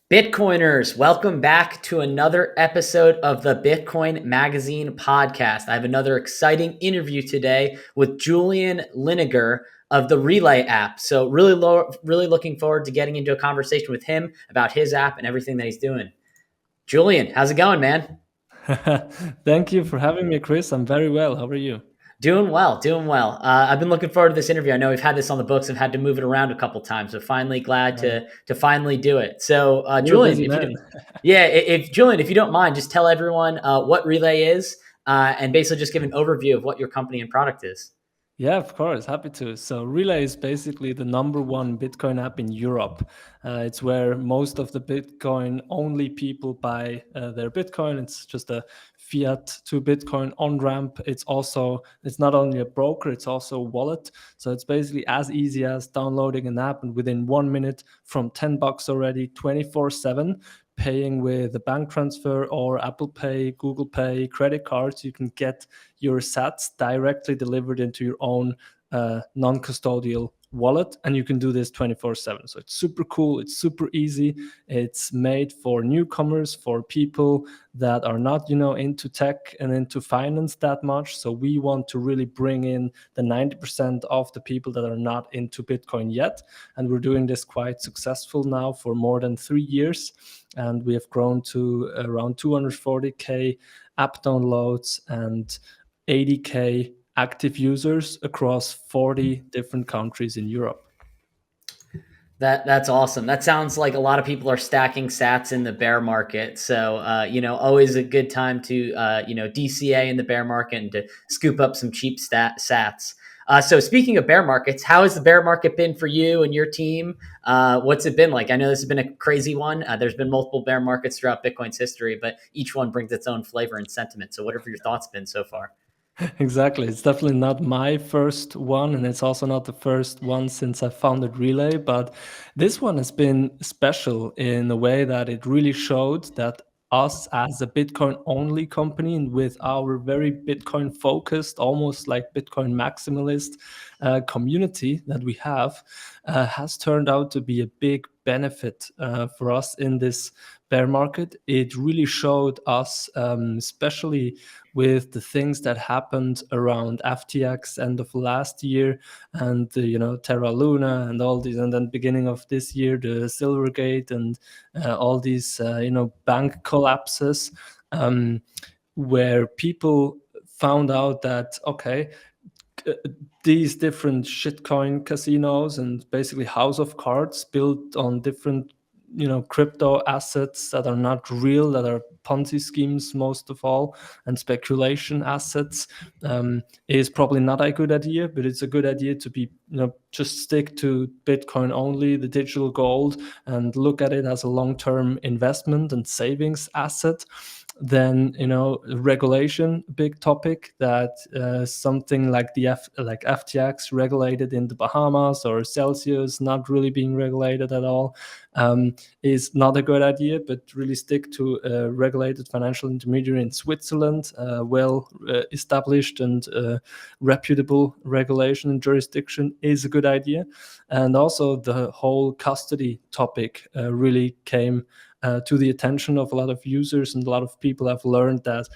Bitcoiners, welcome back to another episode of the Bitcoin Magazine podcast. I have another exciting interview today with Julian Liniger of the Relai app. So really looking forward to getting into a conversation with him about his app and everything that he's doing. Julian, how's it going, man? Thank you for having me, Chris. I'm very well. How are you? Doing well, doing well. I've been looking forward to this interview. I know we've had this on the books. I've had to move it around a couple times, so finally glad Right. to finally do it. So, You're a Julian, busy if you man. yeah, if Julian, if you don't mind, just tell everyone what Relay is, and basically just give an overview of what your company and product is. Yeah, of course. Happy to. So Relay is basically the number one Bitcoin app in Europe. It's where most of the Bitcoin only people buy their Bitcoin. It's just a fiat to Bitcoin on ramp. It's not only a broker, it's also a wallet. So it's basically as easy as downloading an app and within 1 minute from $10 already, 24/7, paying with a bank transfer or Apple Pay, Google Pay, credit cards, you can get your sats directly delivered into your own non-custodial wallet, and you can do this 24/7. So it's super cool, it's super easy. It's made for newcomers, for people that are not into tech and into finance that much. So we want to really bring in the 90% of the people that are not into Bitcoin yet, and we're doing this quite successful now for more than 3 years, and we have grown to around 240k app downloads and 80k active users across 40 different countries in Europe. That's awesome. That sounds like a lot of people are stacking Sats in the bear market. So always a good time to DCA in the bear market and to scoop up some cheap Sats. So speaking of bear markets, how has the bear market been for you and your team? What's it been like? I know this has been a crazy one. There's been multiple bear markets throughout Bitcoin's history, but each one brings its own flavor and sentiment. So what have your thoughts been so far? Exactly. It's definitely not my first one, and it's also not the first one since I founded Relay. But this one has been special in a way that it really showed that us as a Bitcoin only company and with our very Bitcoin focused, almost like Bitcoin maximalist community that we have, has turned out to be a big benefit for us in this bear market. It really showed us, especially with the things that happened around FTX end of last year, and Terra Luna and all these, and then beginning of this year the Silvergate and all these bank collapses, um, where people found out that okay, uh, these different shitcoin casinos and basically house of cards built on different crypto assets that are not real, that are Ponzi schemes most of all, and speculation assets, is probably not a good idea. But it's a good idea to be just stick to Bitcoin only, the digital gold, and look at it as a long-term investment and savings asset. Then regulation, big topic, that something like like FTX regulated in the Bahamas, or Celsius not really being regulated at all, is not a good idea. But really stick to a regulated financial intermediary in Switzerland, well established and reputable regulation and jurisdiction, is a good idea. And also the whole custody topic really came to the attention of a lot of users, and a lot of people have learned that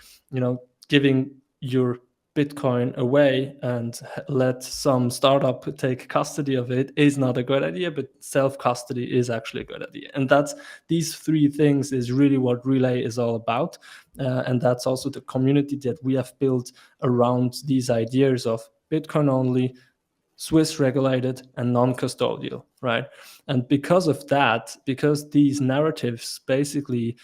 giving your Bitcoin away and let some startup take custody of it is not a good idea, but self custody is actually a good idea. And that's these three things is really what Relay is all about, and that's also the community that we have built around these ideas of Bitcoin only, Swiss regulated, and non-custodial, right? And because of that, because these narratives basically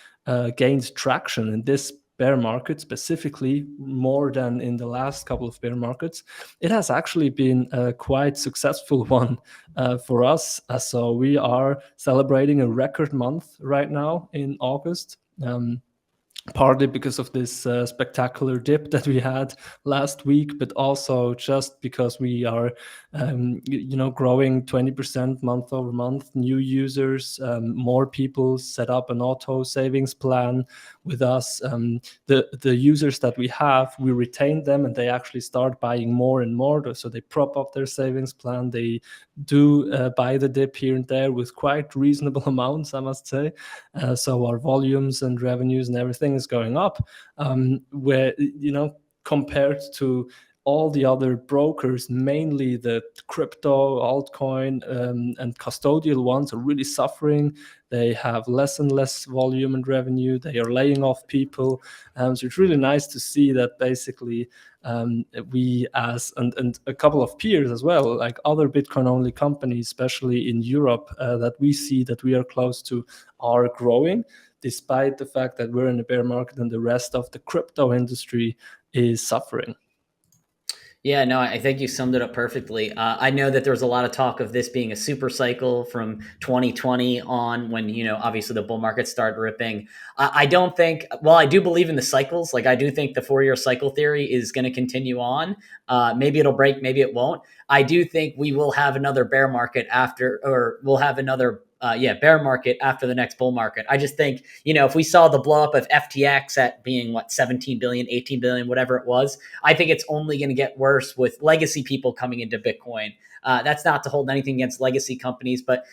gained traction in this bear market, specifically more than in the last couple of bear markets, it has actually been a quite successful one for us. So we are celebrating a record month right now in August. Partly because of this spectacular dip that we had last week, but also just because we are, growing 20% month over month, new users, more people set up an auto savings plan with us. The users that we have, we retain them, and they actually start buying more and more. So they prop up their savings plan, they do buy the dip here and there with quite reasonable amounts, I must say. So our volumes and revenues and everything is going up, where, compared to all the other brokers, mainly the crypto, altcoin, and custodial ones are really suffering. They have less and less volume and revenue. They are laying off people. So it's really nice to see that basically we and a couple of peers as well, like other Bitcoin only companies, especially in Europe, that we see that we are close to, are growing, despite the fact that we're in a bear market and the rest of the crypto industry is suffering. Yeah, no, I think you summed it up perfectly. I know that there was a lot of talk of this being a super cycle from 2020 on, when, obviously the bull market started ripping. I don't think, well, I do believe in the cycles. Like, I do think the 4-year cycle theory is going to continue on. Maybe it'll break, maybe it won't. I do think we will have another bear market after, or we'll have another bear market after the next bull market. I just think, if we saw the blow up of FTX at being 17 billion, 18 billion, whatever it was, I think it's only going to get worse with legacy people coming into Bitcoin. That's not to hold anything against legacy companies, but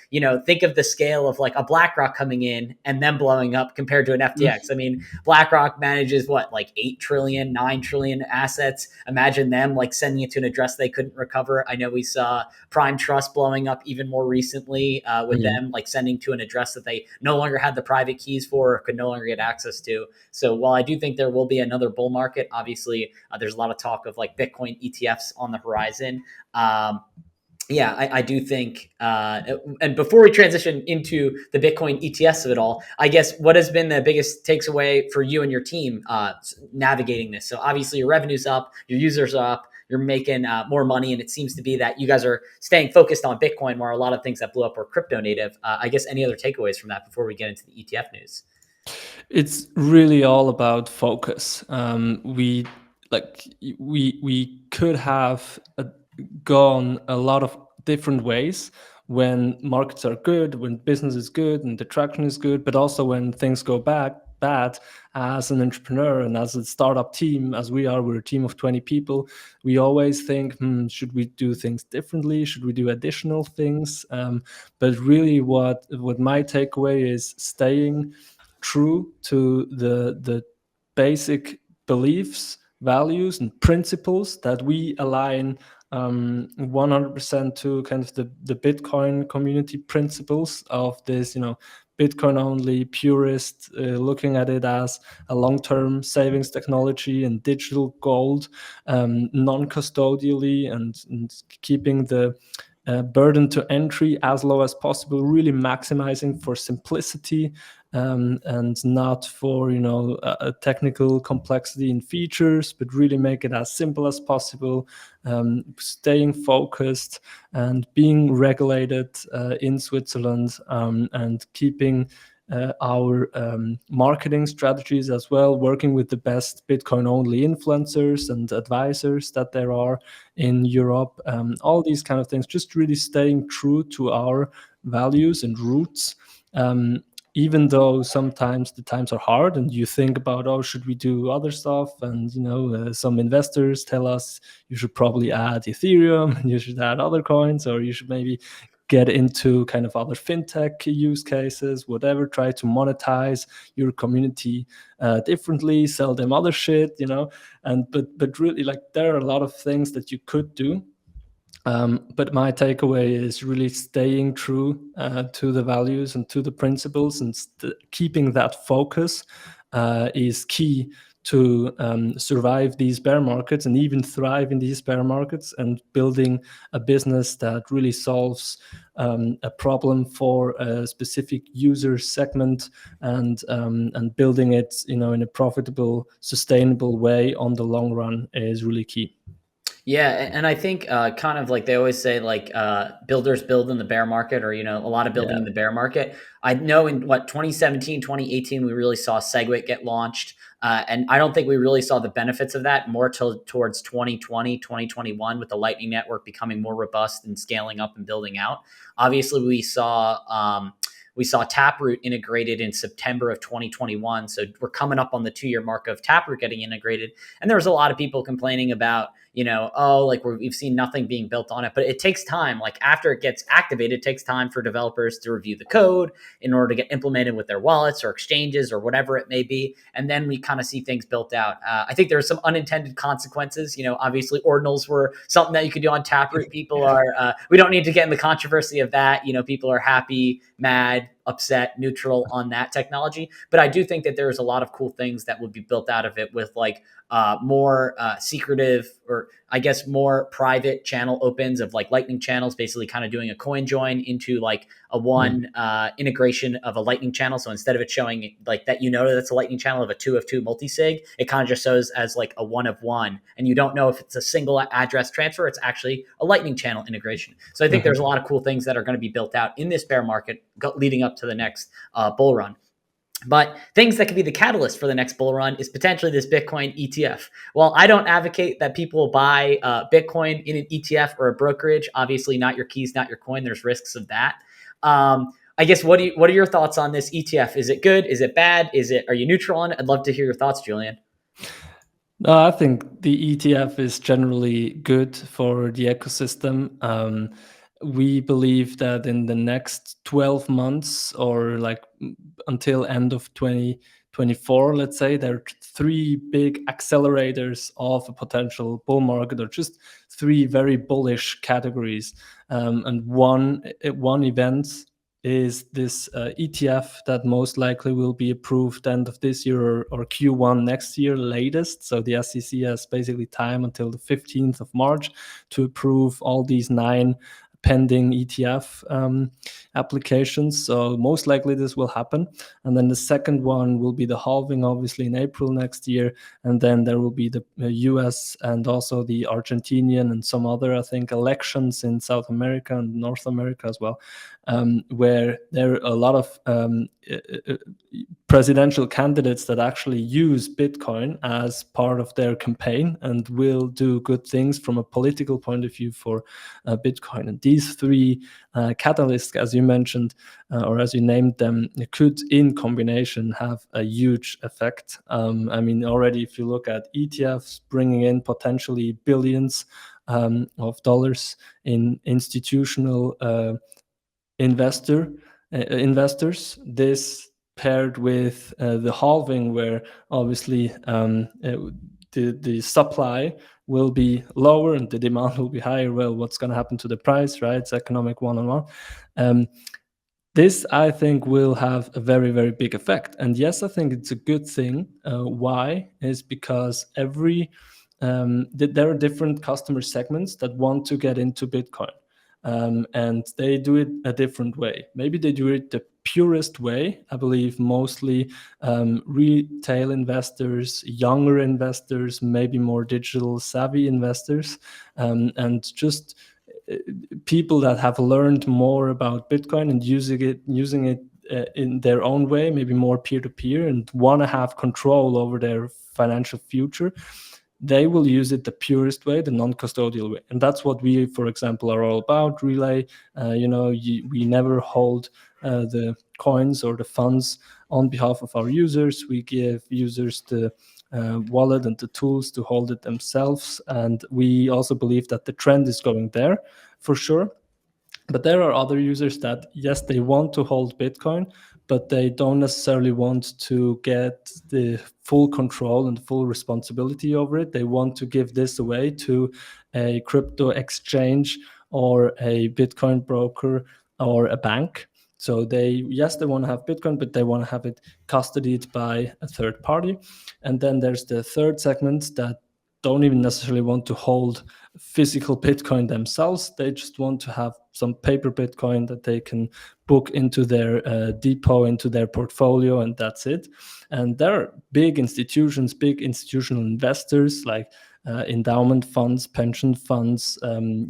think of the scale of like a BlackRock coming in and then blowing up compared to an FTX. I mean, BlackRock manages like 8 trillion, 9 trillion assets. Imagine them like sending it to an address they couldn't recover. I know we saw Prime Trust blowing up even more recently with them like sending to an address that they no longer had the private keys for or could no longer get access to. So while I do think there will be another bull market, obviously there's a lot of talk of like Bitcoin ETFs on the horizon. I do think, and before we transition into the Bitcoin ETFs of it all, I guess what has been the biggest takeaway for you and your team navigating this? So obviously your revenue's up, your users are up, you're making more money, and it seems to be that you guys are staying focused on Bitcoin, where a lot of things that blew up were crypto native. I guess any other takeaways from that before we get into the ETF news? It's really all about focus. We could have gone a lot of different ways when markets are good, when business is good and the traction is good, but also when things go bad. As an entrepreneur and as a startup team, as we're a team of 20 people, we always think, should we do things differently? Should we do additional things? But really what my takeaway is staying true to the basic beliefs, values, and principles that we align 100% to kind of the Bitcoin community principles of this, Bitcoin only purist, looking at it as a long-term savings technology and digital gold, non-custodially, and keeping the burden to entry as low as possible, really maximizing for simplicity, and not for a technical complexity in features, but really make it as simple as possible, staying focused and being regulated in Switzerland, and keeping our marketing strategies as well, working with the best Bitcoin only influencers and advisors that there are in Europe, all these kind of things, just really staying true to our values and roots. Even though sometimes the times are hard and you think about, oh, should we do other stuff? And, some investors tell us you should probably add Ethereum and you should add other coins, or you should maybe get into kind of other fintech use cases, whatever, try to monetize your community differently, sell them other shit, but really, like, there are a lot of things that you could do. But my takeaway is really staying true to the values and to the principles, and keeping that focus is key to survive these bear markets and even thrive in these bear markets, and building a business that really solves a problem for a specific user segment, and building it in a profitable, sustainable way on the long run is really key. Yeah, and I think kind of like they always say, like builders build in the bear market, or a lot of building in the bear market. I know in 2017, 2018, we really saw SegWit get launched, and I don't think we really saw the benefits of that more towards 2020, 2021, with the Lightning Network becoming more robust and scaling up and building out. Obviously, we saw Taproot integrated in September of 2021. So we're coming up on the 2-year mark of Taproot getting integrated. And there was a lot of people complaining about, like we've seen nothing being built on it. But it takes time. Like after it gets activated, it takes time for developers to review the code in order to get implemented with their wallets or exchanges or whatever it may be. And then we kind of see things built out. I think there are some unintended consequences. Obviously ordinals were something that you could do on Taproot. People are, we don't need to get in the controversy of that. People are happy, mad, upset, neutral on that technology. But I do think that there's a lot of cool things that would be built out of it with like more secretive, or I guess more private channel opens of like Lightning channels, basically kind of doing a coin join into like a one integration of a Lightning channel. So instead of it showing like that, that's a Lightning channel of a 2 of 2 multi-sig, it kind of just shows as like a 1 of 1. And you don't know if it's a single address transfer. It's actually a Lightning channel integration. So I think there's a lot of cool things that are going to be built out in this bear market leading up to the next bull run. But things that could be the catalyst for the next bull run is potentially this Bitcoin ETF. Well, I don't advocate that people buy Bitcoin in an ETF or a brokerage. Obviously, not your keys, not your coin. There's risks of that. I guess what are your thoughts on this ETF? Is it good? Is it bad? Are you neutral on it? I'd love to hear your thoughts, Julian. No, I think the ETF is generally good for the ecosystem. We believe that in the next 12 months or like until end of 2024, let's say, there are 3 big accelerators of a potential bull market, or just 3 very bullish categories. And one event is this ETF that most likely will be approved end of this year or Q1 next year latest. So the SEC has basically time until the 15th of March to approve all these 9 pending ETF applications. So most likely this will happen. And then the second one will be the halving, obviously in April next year. And then there will be the US and also the Argentinian and some other, I think, elections in South America and North America as well, where there are a lot of presidential candidates that actually use Bitcoin as part of their campaign and will do good things from a political point of view for Bitcoin. And these 3 catalysts, as you mentioned, or as you named them, could in combination have a huge effect. I mean, already if you look at ETFs bringing in potentially billions of dollars in institutional investors, this paired with the halving, where obviously the supply will be lower and the demand will be higher. Well, what's going to happen to the price, right? It's economic one-on-one. This, I think, will have a very, very big effect. And yes, I think it's a good thing. Why? Is because there are different customer segments that want to get into Bitcoin. And they do it a different way. Maybe they do it the purest way. I believe mostly retail investors, younger investors, maybe more digital savvy investors, and just people that have learned more about Bitcoin and using it in their own way, maybe more peer-to-peer, and want to have control over their financial future. They will use it the purest way, the non-custodial way. And that's what we, for example, are all about. Relai, we never hold the coins or the funds on behalf of our users. We give users the wallet and the tools to hold it themselves. And we also believe that the trend is going there for sure. But there are other users that, yes, they want to hold Bitcoin, but they don't necessarily want to get the full control and full responsibility over it. They want to give this away to a crypto exchange or a Bitcoin broker or a bank. So they want to have Bitcoin, but they want to have it custodied by a third party. And then there's the third segment that don't even necessarily want to hold physical Bitcoin themselves. They just want to have some paper Bitcoin that they can book into their depot, into their portfolio, and that's it. And there are big institutions, big institutional investors like endowment funds, pension funds,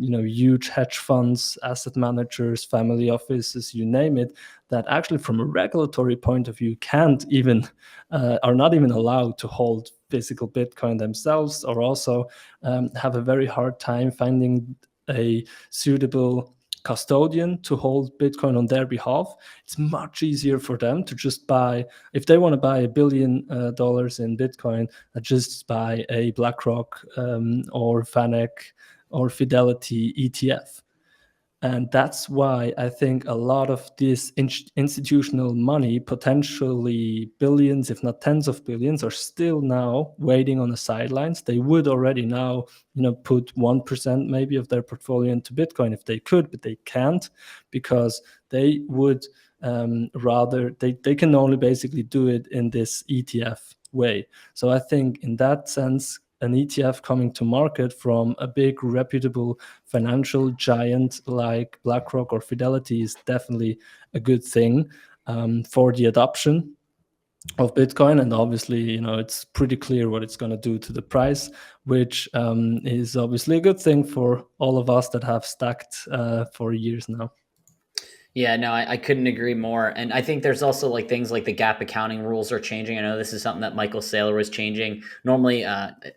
huge hedge funds, asset managers, family offices, you name it, that actually from a regulatory point of view can't even, are not even allowed to hold physical Bitcoin themselves, or also have a very hard time finding a suitable custodian to hold Bitcoin on their behalf, it's much easier for them to just buy, if they want to buy $1 billion in Bitcoin, just buy a BlackRock or VanEck or Fidelity ETF. And that's why I think a lot of this institutional money, potentially billions, if not tens of billions, are still now waiting on the sidelines. They would already now, put 1% maybe of their portfolio into Bitcoin if they could, but they can't, because they would rather, they can only basically do it in this ETF way. So I think in that sense, an ETF coming to market from a big reputable financial giant like BlackRock or Fidelity is definitely a good thing for the adoption of Bitcoin. And obviously, it's pretty clear what it's going to do to the price, which is obviously a good thing for all of us that have stacked for years now. Yeah, no, I couldn't agree more. And I think there's also like things like the gap accounting rules are changing. I know this is something that Michael Saylor was changing. Normally,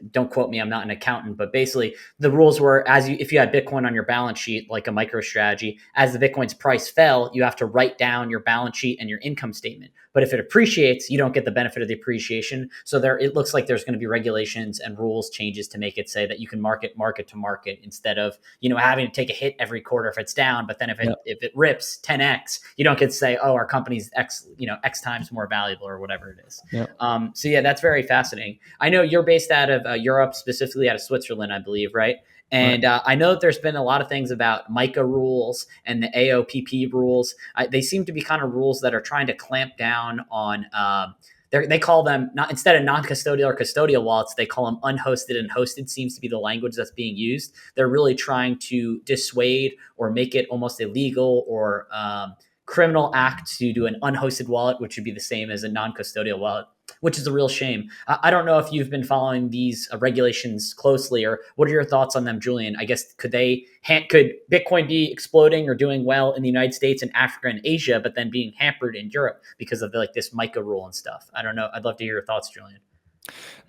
don't quote me, I'm not an accountant, but basically the rules were if you had Bitcoin on your balance sheet, like a MicroStrategy, as the Bitcoin's price fell, you have to write down your balance sheet and your income statement. But if it appreciates, you don't get the benefit of the appreciation. So it looks like there's going to be regulations and rules changes to make it say that you can market to market instead of, having to take a hit every quarter if it's down. But then if it rips 10x, you don't get to say, oh, our company's X times more valuable or whatever it is. Yeah. So yeah, that's very fascinating. I know you're based out of Europe, specifically out of Switzerland, I believe, right? And I know that there's been a lot of things about MiCA rules and the AOPP rules. They seem to be kind of rules that are trying to clamp down on they call them, not instead of non-custodial or custodial wallets, they call them unhosted and hosted, seems to be the language that's being used. They're really trying to dissuade or make it almost illegal or criminal act to do an unhosted wallet, which would be the same as a non-custodial wallet, which is a real shame. I don't know if you've been following these regulations closely, or what are your thoughts on them, Julian? I guess could Bitcoin be exploding or doing well in the United States and Africa and Asia, but then being hampered in Europe because of this MiCA rule and stuff? I don't know. I'd love to hear your thoughts, Julian.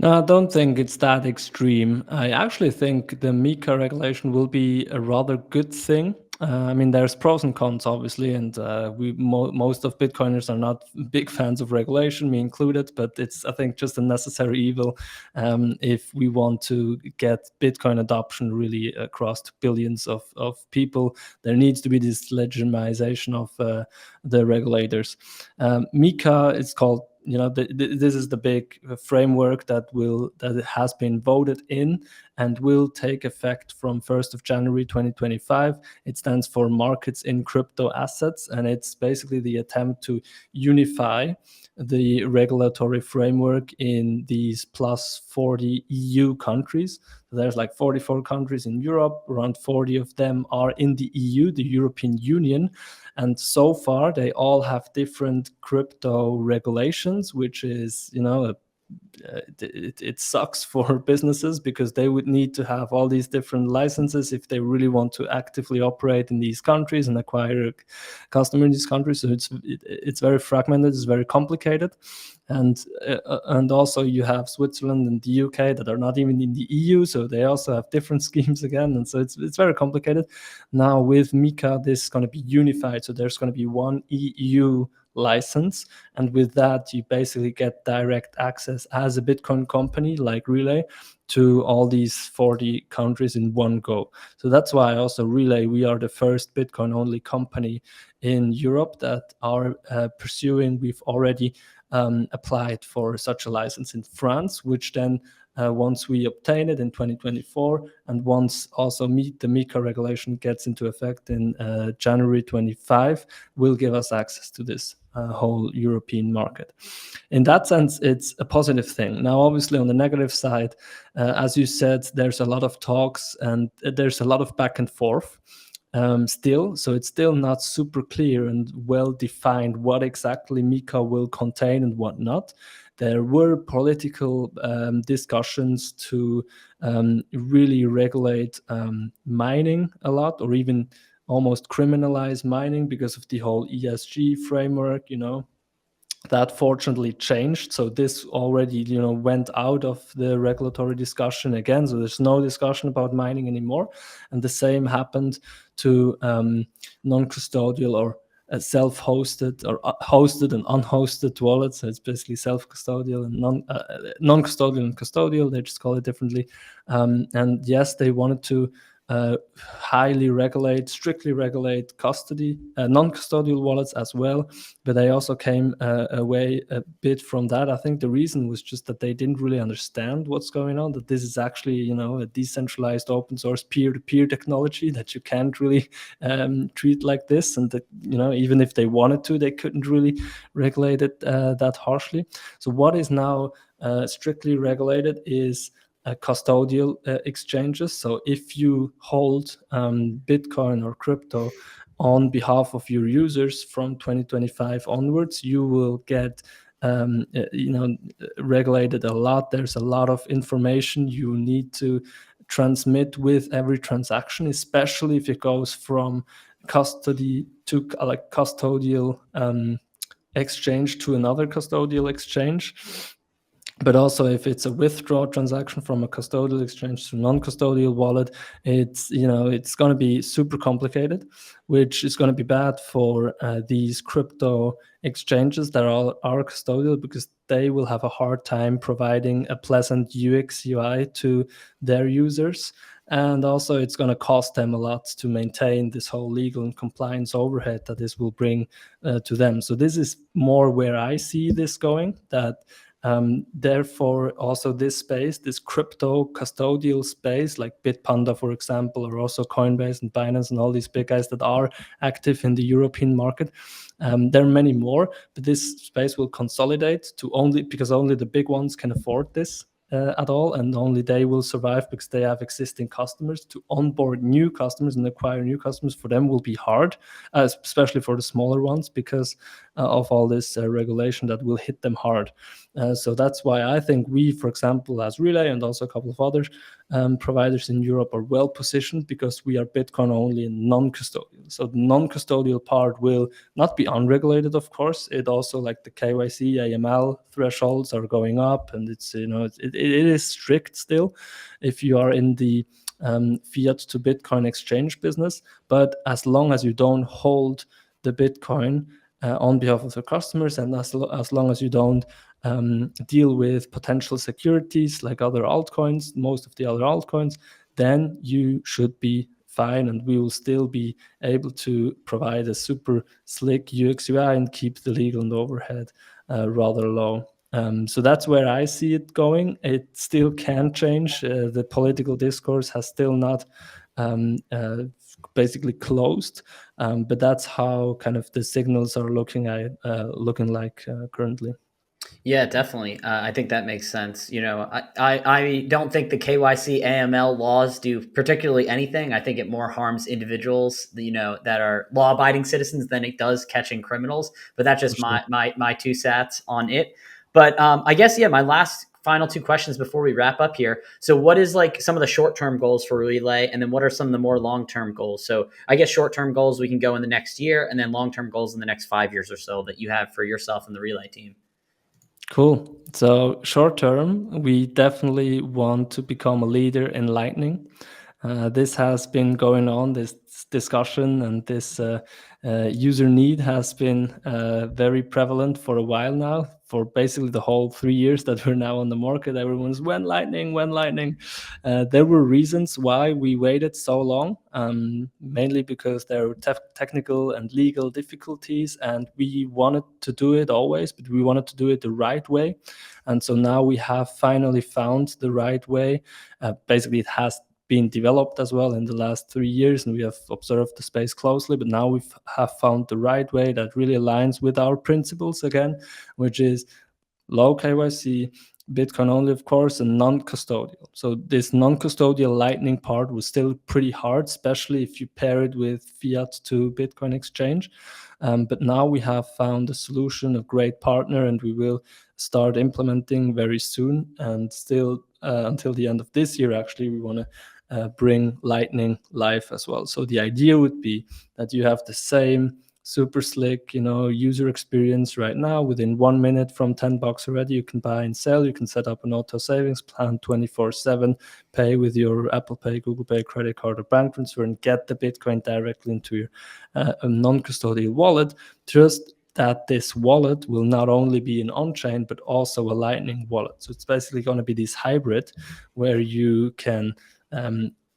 No, I don't think it's that extreme. I actually think the MiCA regulation will be a rather good thing. I mean, there's pros and cons, obviously, and most of Bitcoiners are not big fans of regulation, me included. But it's, I think, just a necessary evil if we want to get Bitcoin adoption really across to billions of people. There needs to be this legitimization of the regulators. MiCA is called. This is the big framework that has been voted in and will take effect from 1st of January 2025. It stands for Markets in Crypto Assets, and it's basically the attempt to unify the regulatory framework in these plus 40 EU countries. So there's like 44 countries in Europe, around 40 of them are in the EU, the European Union. And so far, they all have different crypto regulations, which is, it sucks for businesses because they would need to have all these different licenses if they really want to actively operate in these countries and acquire a customer in these countries. So it's very fragmented, it's very complicated. And also you have Switzerland and the UK that are not even in the EU, so they also have different schemes again. And so it's very complicated. Now with MiCA, this is going to be unified. So there's going to be one EU license, and with that you basically get direct access as a Bitcoin company like Relai to all these 40 countries in one go. So that's why also Relai, we are the first Bitcoin only company in Europe that are pursuing. We've already applied for such a license in France, which then once we obtain it in 2024, and once also the MiCA regulation gets into effect in January 25, will give us access to this whole European market. In that sense, it's a positive thing. Now, obviously, on the negative side, as you said, there's a lot of talks and there's a lot of back and forth. Still, so it's still not super clear and well defined what exactly MiCA will contain and what not. There were political discussions to really regulate mining a lot, or even almost criminalize mining because of the whole ESG framework, That fortunately changed. So this already, went out of the regulatory discussion again. So there's no discussion about mining anymore. And the same happened to non-custodial or self-hosted or hosted and unhosted wallets. So it's basically self-custodial and non-custodial and custodial. They just call it differently. And yes, they wanted to strictly regulate custody, non-custodial wallets as well. But they also came away a bit from that. I think the reason was just that they didn't really understand what's going on, that this is actually, a decentralized open source peer-to-peer technology that you can't really treat like this. And that, even if they wanted to, they couldn't really regulate it that harshly. So what is now strictly regulated is custodial exchanges. So if you hold Bitcoin or crypto on behalf of your users from 2025 onwards, you will get regulated a lot. There's a lot of information you need to transmit with every transaction, especially if it goes from custody to custodial exchange to another custodial exchange. But also if it's a withdraw transaction from a custodial exchange to a non-custodial wallet, it's going to be super complicated, which is going to be bad for these crypto exchanges that are custodial, because they will have a hard time providing a pleasant UX UI to their users. And also it's going to cost them a lot to maintain this whole legal and compliance overhead that this will bring to them. So this is more where I see this going, that therefore, also this crypto custodial space, like Bitpanda, for example, or also Coinbase and Binance and all these big guys that are active in the European market. There are many more, but this space will consolidate because only the big ones can afford this at all, and only they will survive because they have existing customers. To onboard new customers and acquire new customers for them will be hard, especially for the smaller ones, because of all this regulation that will hit them hard. So that's why I think we, for example, as Relai and also a couple of other providers in Europe, are well positioned, because we are Bitcoin only and non-custodial. So the non-custodial part will not be unregulated, of course. It also, like the KYC, AML thresholds are going up, and it's it is strict still if you are in the fiat to Bitcoin exchange business. But as long as you don't hold the Bitcoin on behalf of the customers, and as long as you don't deal with potential securities like other altcoins, most of the other altcoins, then you should be fine, and we will still be able to provide a super slick UX UI and keep the legal and overhead rather low. So that's where I see it going. It still can change. The political discourse has still not basically closed, but that's how kind of the signals are looking like currently. Yeah, definitely. I think that makes sense. I don't think the KYC AML laws do particularly anything. I think it more harms individuals, that are law abiding citizens than it does catching criminals. But that's For just sure. my two sats on it. But I guess, yeah, my last final two questions before we wrap up here. So what is like some of the short-term goals for Relay, and then what are some of the more long-term goals? So I guess short-term goals we can go in the next year, and then long-term goals in the next 5 years or so that you have for yourself and the Relay team. Cool. So short term, we definitely want to become a leader in Lightning. This has been going on, this discussion and this user need has been very prevalent for a while now. For basically the whole 3 years that we're now on the market, everyone's when Lightning, when Lightning. There were reasons why we waited so long, mainly because there were technical and legal difficulties, and we wanted to do it always, but we wanted to do it the right way. And so now we have finally found the right way. Basically, it has been developed as well in the last 3 years, and we have observed the space closely, but now we have found the right way that really aligns with our principles again, which is low KYC, Bitcoin only, of course, and non-custodial. So this non-custodial Lightning part was still pretty hard, especially if you pair it with fiat to Bitcoin exchange. But now we have found a solution, a great partner, and we will start implementing very soon. And still until the end of this year, actually, we want to bring Lightning live as well. So the idea would be that you have the same super slick, user experience right now. Within 1 minute from $10 already, you can buy and sell. You can set up an auto savings plan 24/7, pay with your Apple Pay, Google Pay, credit card, or bank transfer, and get the Bitcoin directly into your non-custodial wallet. Just that this wallet will not only be an on-chain, but also a Lightning wallet. So it's basically going to be this hybrid where you can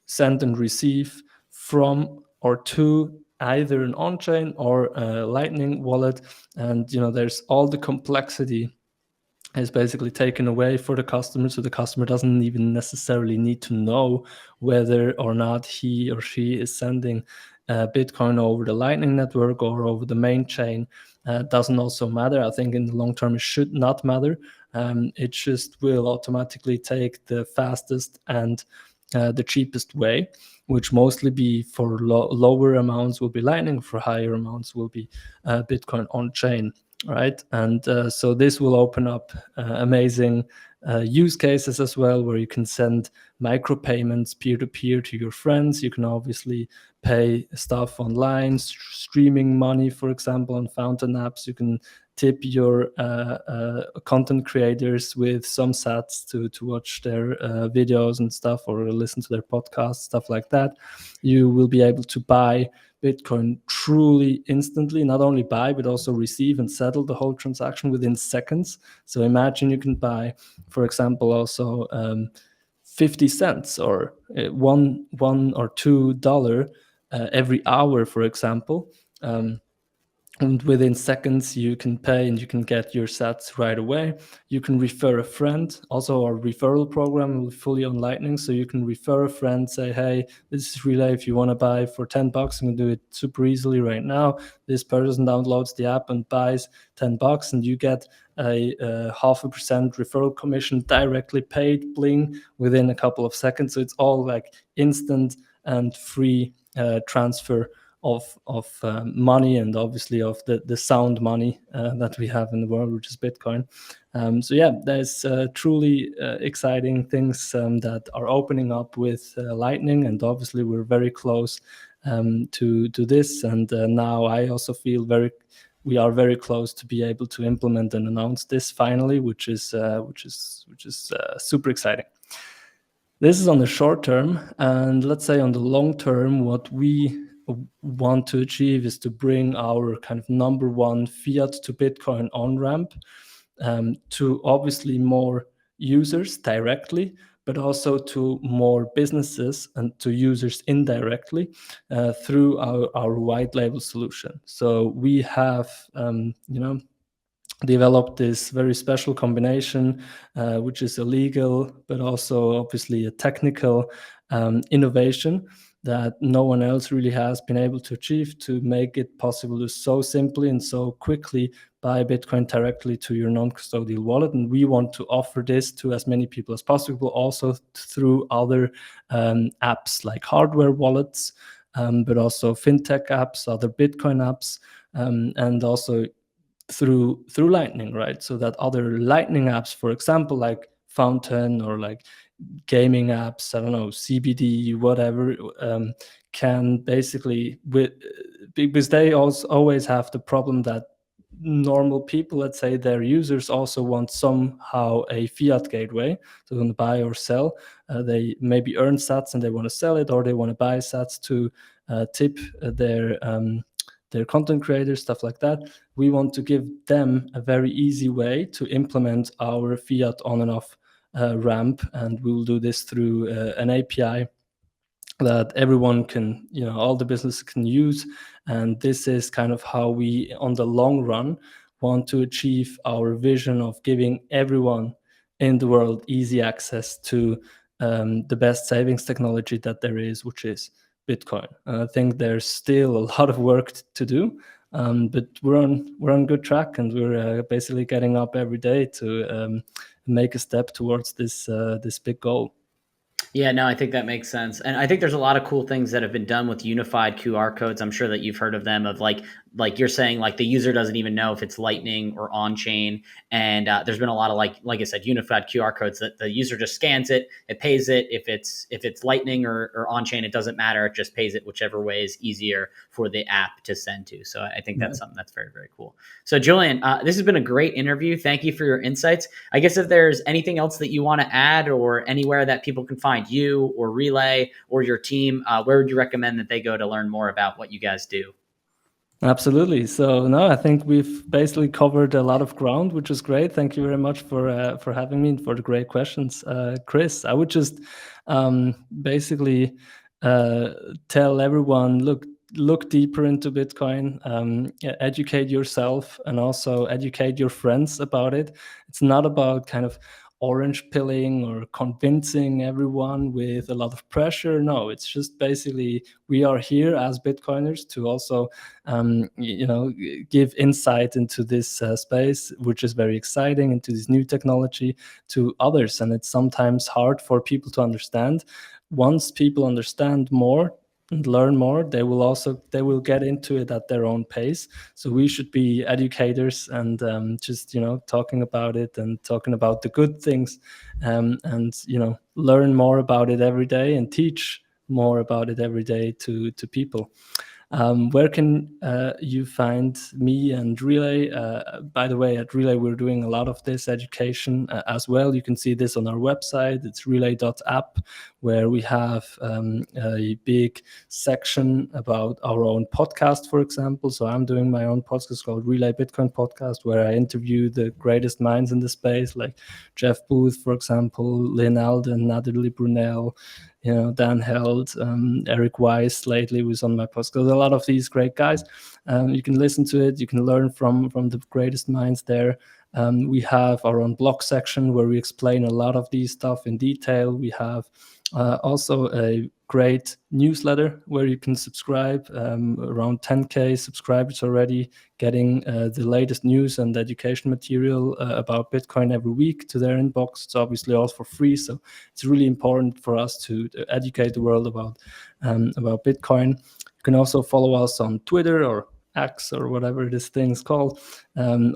send and receive from or to either an on-chain or a Lightning wallet. And there's all the complexity is basically taken away for the customer, so the customer doesn't even necessarily need to know whether or not he or she is sending Bitcoin over the Lightning network or over the main chain. Doesn't also matter. I think in the long term it should not matter. It just will automatically take the fastest and the cheapest way, which mostly be for lower amounts will be Lightning, for higher amounts will be Bitcoin on chain. Right, and so this will open up amazing use cases as well, where you can send micropayments peer-to-peer to your friends. You can obviously pay stuff online, streaming money, for example, on fountain apps. You can tip your content creators with some sats to watch their videos and stuff, or listen to their podcasts, stuff like that. You will be able to buy Bitcoin truly instantly, not only buy, but also receive and settle the whole transaction within seconds. So imagine you can buy, for example, also 50 cents or one or $2 every hour, for example. And within seconds, you can pay and you can get your sats right away. You can refer a friend. Also, our referral program will be fully on Lightning. So you can refer a friend, say, hey, this is Relai. If you want to buy for $10, you can do it super easily right now. This person downloads the app and buys $10, and you get a 0.5% referral commission directly paid, bling, within a couple of seconds. So it's all like instant and free transfer of money, and obviously of the sound money that we have in the world, which is Bitcoin. So yeah, there's truly exciting things that are opening up with Lightning, and obviously we're very close to this. And now I also feel we are very close to be able to implement and announce this finally, which is super exciting. This is on the short term, and let's say on the long term, what we want to achieve is to bring our kind of number one fiat to Bitcoin on ramp to obviously more users directly, but also to more businesses and to users indirectly through our white label solution. So we have, developed this very special combination, which is illegal, but also obviously a technical innovation that no one else really has been able to achieve, to make it possible to so simply and so quickly buy Bitcoin directly to your non-custodial wallet. And we want to offer this to as many people as possible, also through other apps like hardware wallets, but also fintech apps, other Bitcoin apps, and also through Lightning, right? So that other Lightning apps, for example, like Fountain or like gaming apps, I don't know, CBD, whatever, can basically, because they also always have the problem that normal people, let's say their users, also want somehow a fiat gateway. So they want to buy or sell. They maybe earn sats and they want to sell it, or they want to buy sats to tip their content creators, stuff like that. We want to give them a very easy way to implement our fiat on and off ramp, and we will do this through an API that everyone can, all the businesses can use. And this is kind of how we, on the long run, want to achieve our vision of giving everyone in the world easy access to the best savings technology that there is, which is Bitcoin. I think there's still a lot of work to do, but we're on good track, and we're basically getting up every day to make a step towards this big goal. Yeah, no, I think that makes sense. And I think there's a lot of cool things that have been done with unified QR codes. I'm sure that you've heard of them, of like like you're saying, like the user doesn't even know if it's Lightning or on chain. And there's been a lot of like I said, unified QR codes that the user just scans it, it pays it. If it's Lightning or on chain, it doesn't matter. It just pays it whichever way is easier for the app to send to. So I think that's something that's very, very cool. So Julian, this has been a great interview. Thank you for your insights. I guess if there's anything else that you want to add, or anywhere that people can find you or Relai or your team, where would you recommend that they go to learn more about what you guys do? Absolutely. So no, I think we've basically covered a lot of ground, which is great. Thank you very much for having me and for the great questions, Chris. I would just basically tell everyone, look deeper into Bitcoin, educate yourself, and also educate your friends about it. It's not about kind of orange pilling or convincing everyone with a lot of pressure. No, it's just basically we are here as Bitcoiners to also give insight into this space, which is very exciting, into this new technology to others. And it's sometimes hard for people to understand. Once people understand more and learn more, they will get into it at their own pace. So we should be educators and just talking about it and talking about the good things, and learn more about it every day and teach more about it every day to people. Where can you find me and Relai? By the way, at Relai, we're doing a lot of this education as well. You can see this on our website. It's relay.app, where we have a big section about our own podcast, for example. So I'm doing my own podcast called Relai Bitcoin Podcast, where I interview the greatest minds in the space, like Jeff Booth, for example, Lynn Alden, Natalie Brunel, Dan Held, Eric Weiss lately was on my podcast. There's a lot of these great guys. You can listen to it. You can learn from the greatest minds there. We have our own blog section where we explain a lot of these stuff in detail. We have also a great newsletter where you can subscribe. Around 10K subscribers already, getting the latest news and education material about Bitcoin every week to their inbox. It's obviously all for free, so it's really important for us to educate the world about Bitcoin. You can also follow us on Twitter or X or whatever this thing's called.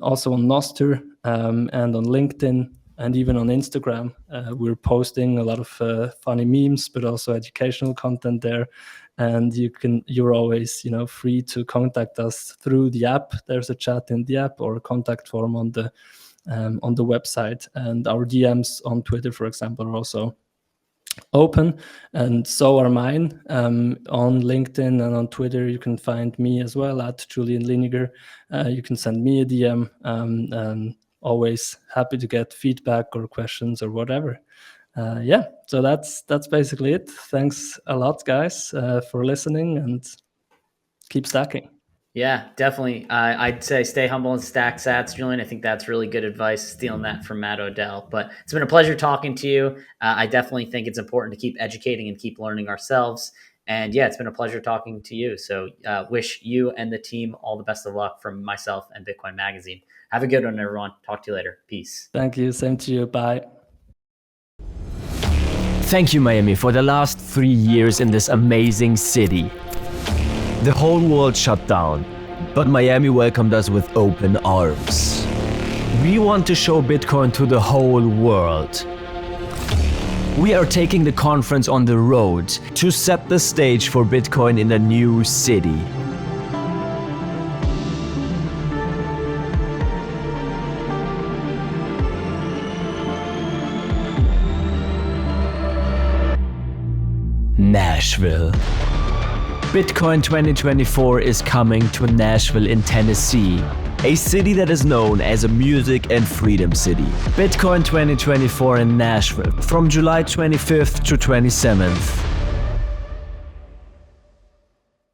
Also on Nostr and on LinkedIn. And even on Instagram, we're posting a lot of funny memes, but also educational content there. And you're always, free to contact us through the app. There's a chat in the app or a contact form on the website. And our DMs on Twitter, for example, are also open, and so are mine. On LinkedIn and on Twitter, you can find me as well at Julian Liniger. You can send me a DM. Always happy to get feedback or questions or whatever. So that's basically it. Thanks a lot, guys, for listening, and keep stacking. Yeah, definitely. I'd say stay humble and stack sats, Julian. I think that's really good advice, stealing that from Matt Odell. But it's been a pleasure talking to you. I definitely think it's important to keep educating and keep learning ourselves. And yeah, it's been a pleasure talking to you. So wish you and the team all the best of luck from myself and Bitcoin Magazine. Have a good one, everyone. Talk to you later. Peace. Thank you. Same to you. Bye. Thank you, Miami, for the last 3 years in this amazing city. The whole world shut down, but Miami welcomed us with open arms. We want to show Bitcoin to the whole world. We are taking the conference on the road to set the stage for Bitcoin in a new city. Nashville. Bitcoin 2024 is coming to Nashville in Tennessee, a city that is known as a music and freedom city. Bitcoin 2024 in Nashville from July 25th to 27th.